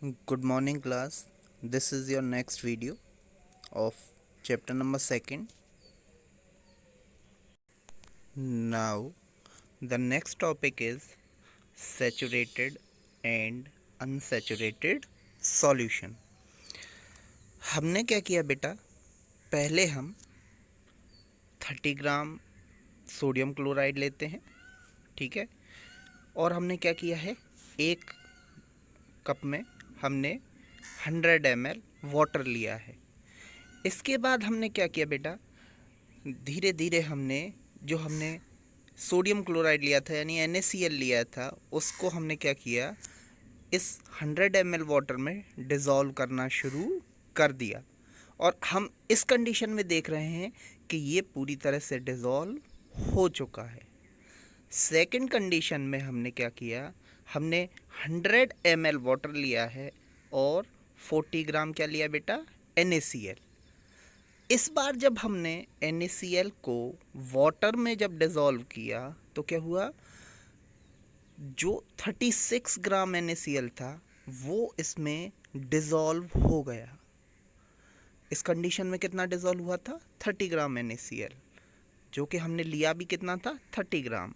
Good morning class. This is your next video of chapter number 2nd. Now the next topic is saturated and unsaturated solution. हमने क्या किया बेटा, पहले हम 30 gram sodium chloride लेते हैं, ठीक है। और हमने क्या किया है, एक कप में हमने 100 ml वाटर लिया है। इसके बाद हमने क्या किया बेटा, धीरे धीरे हमने सोडियम क्लोराइड लिया था यानी NaCl लिया था, उसको हमने क्या किया, इस 100 ml वाटर में डिज़ोल्व करना शुरू कर दिया। और हम इस कंडीशन में देख रहे हैं कि ये पूरी तरह से डिज़ोल्व हो चुका है। सेकंड कंडीशन में हमने क्या किया, हमने 100 ml वाटर लिया है और 40 ग्राम क्या लिया बेटा, NaCl। इस बार जब हमने NaCl को वाटर में जब डिज़ोल्व किया तो क्या हुआ, जो 36 ग्राम NaCl था वो इसमें डिज़ोल्व हो गया। इस कंडीशन में कितना डिज़ोल्व हुआ था, 30 ग्राम NaCl, जो कि हमने लिया भी कितना था, 30 ग्राम।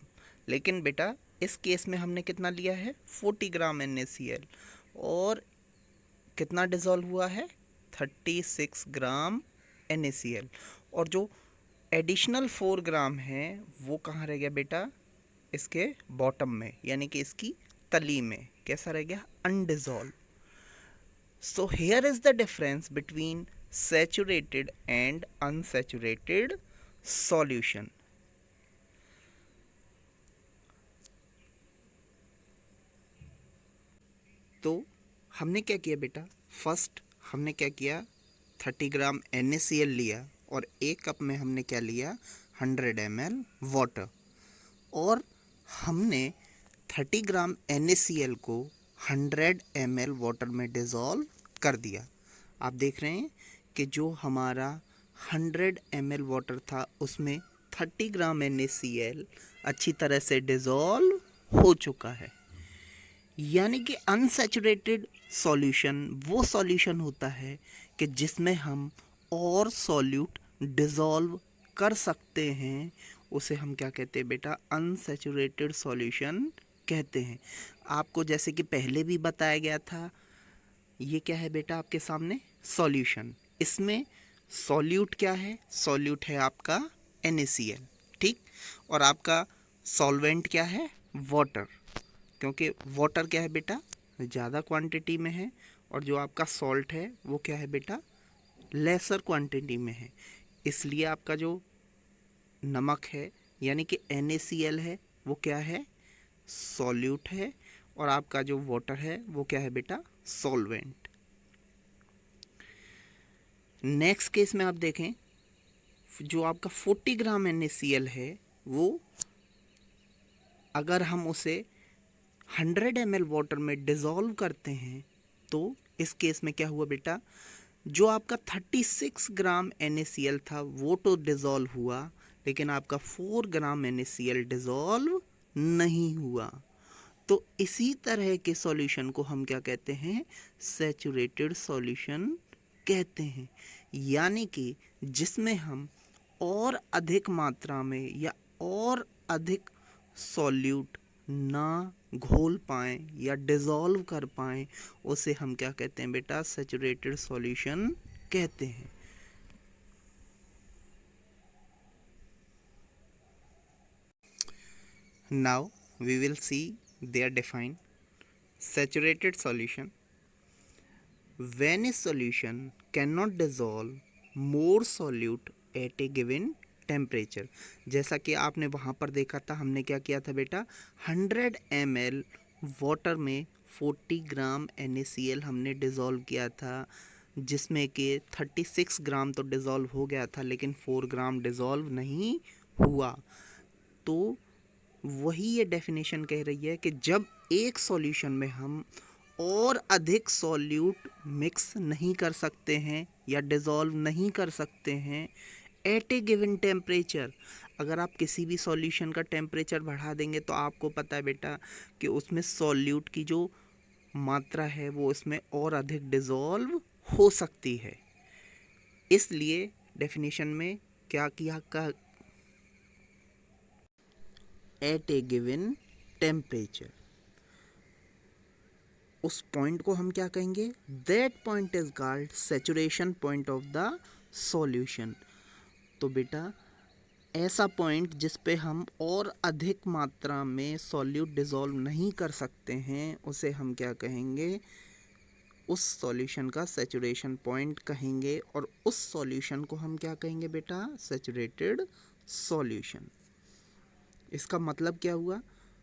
लेकिन बेटा इस केस में हमने कितना लिया है, 40 ग्राम NaCl, और कितना डिज़ोल्व हुआ है, 36 ग्राम NaCl। और जो एडिशनल 4 ग्राम है वो कहाँ रह गया बेटा, इसके बॉटम में, यानी कि इसकी तली में कैसा रह गया, undissolved. So here is the difference between saturated and unsaturated solution. तो हमने क्या किया बेटा, फर्स्ट हमने क्या किया, 30 ग्राम NaCl लिया और एक कप में हमने क्या लिया, 100 ml वाटर। और हमने 30 ग्राम NaCl को 100 ml वाटर में डिज़ोल्व कर दिया। आप देख रहे हैं कि जो हमारा 100 ml वाटर था उसमें 30 ग्राम NaCl अच्छी तरह से डिज़ोल्व हो चुका है। यानी कि अनसैचुरेटेड सॉल्यूशन वो सॉल्यूशन होता है कि जिसमें हम और सॉल्यूट डिज़ोल्व कर सकते हैं, उसे हम क्या कहते हैं बेटा, अनसैचुरेटेड सॉल्यूशन कहते हैं। आपको जैसे कि पहले भी बताया गया था, ये क्या है बेटा आपके सामने, सॉल्यूशन। इसमें सॉल्यूट क्या है, सॉल्यूट है आपका NaCl, ठीक। और आपका सॉल्वेंट क्या है, वाटर, क्योंकि वाटर क्या है बेटा, ज़्यादा क्वांटिटी में है, और जो आपका सॉल्ट है वो क्या है बेटा, लेसर क्वांटिटी में है। इसलिए आपका जो नमक है यानी कि NaCl है वो क्या है, सॉल्यूट है, और आपका जो वाटर है वो क्या है बेटा, सॉल्वेंट। नेक्स्ट केस में आप देखें, जो आपका 40 ग्राम NaCl है वो अगर हम उसे 100 ml वाटर में डिज़ोल्व करते हैं तो इस केस में क्या हुआ बेटा, जो आपका 36 ग्राम NaCl था वो तो डिज़ोल्व हुआ, लेकिन आपका 4 ग्राम NaCl डिज़ोल्व नहीं हुआ। तो इसी तरह के सॉल्यूशन को हम क्या कहते हैं, सैचुरेटेड सॉल्यूशन कहते हैं। यानी कि जिसमें हम और अधिक मात्रा में या और अधिक सॉल्यूट ना घोल पाएँ या डिज़ोल्व कर पाएँ, उसे हम क्या कहते हैं बेटा, सैचुरेटेड सॉल्यूशन कहते हैं। Now we will see they are defined. Saturated solution: when a solution cannot dissolve more solute at a given temperature। जैसा कि आपने वहाँ पर देखा था, हमने क्या किया था बेटा, 100 ml वाटर में 40 ग्राम NaCl हमने डिज़ोल्व किया था, जिसमें कि 36 ग्राम तो डिज़ोल्व हो गया था लेकिन 4 ग्राम डिज़ोल्व नहीं हुआ। तो वही ये डेफिनेशन कह रही है कि जब एक सॉल्यूशन में हम और अधिक सॉल्यूट मिक्स नहीं कर सकते हैं या डिज़ोल्व नहीं कर सकते हैं एट ए गिवन टेम्परेचर। अगर आप किसी भी सॉल्यूशन का टेम्परेचर बढ़ा देंगे तो आपको पता है बेटा कि उसमें सॉल्यूट की जो मात्रा है वो इसमें और अधिक डिज़ोल्व हो सकती है। इसलिए डेफिनेशन में क्या किया का एट ए गिवन टेम्परेचर, उस पॉइंट को हम क्या कहेंगे, that point is called saturation point of the solution. तो बेटा ऐसा पॉइंट जिस पे हम और अधिक मात्रा में सॉल्यूट डिज़ोल्व नहीं कर सकते हैं उसे हम क्या कहेंगे, उस सॉल्यूशन का सैचुरेशन पॉइंट कहेंगे, और उस सॉल्यूशन को हम क्या कहेंगे बेटा, सैचुरेटेड सॉल्यूशन। इसका मतलब क्या हुआ,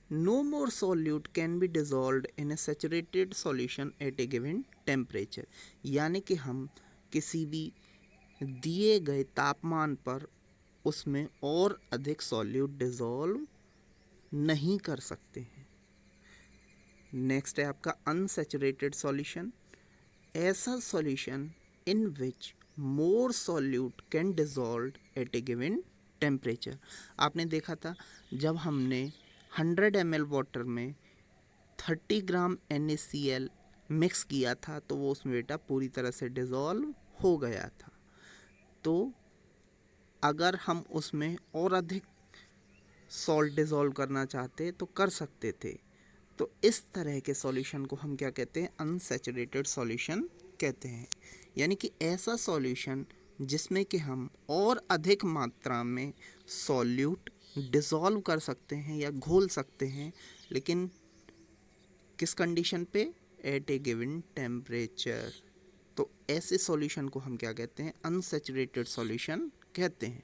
no more solute can be dissolved in a saturated solution at a given temperature. यानी कि हम किसी भी दिए गए तापमान पर उसमें और अधिक सॉल्यूट डिजॉल्व नहीं कर सकते हैं। नेक्स्ट है आपका अनसैचुरेटेड सॉल्यूशन, ऐसा solution in which more solute can dissolve at a given temperature. आपने देखा था जब हमने 100 ml वाटर में 30 ग्राम NaCl मिक्स किया था तो वो उसमें बेटा पूरी तरह से डिज़ोल्व हो गया था। तो अगर हम उसमें और अधिक सॉल्ट डिज़ोल्व करना चाहते तो कर सकते थे। तो इस तरह के सॉल्यूशन को हम क्या कहते हैं, अनसैचुरेटेड सॉल्यूशन कहते हैं। यानी कि ऐसा सॉल्यूशन जिसमें कि हम और अधिक मात्रा में सॉल्यूट डिज़ोल्व कर सकते हैं या घोल सकते हैं, लेकिन किस कंडीशन पे, एट ए गिवन टेम्परेचर। तो ऐसे सॉल्यूशन को हम क्या कहते हैं, अनसैचुरेटेड सॉल्यूशन कहते हैं।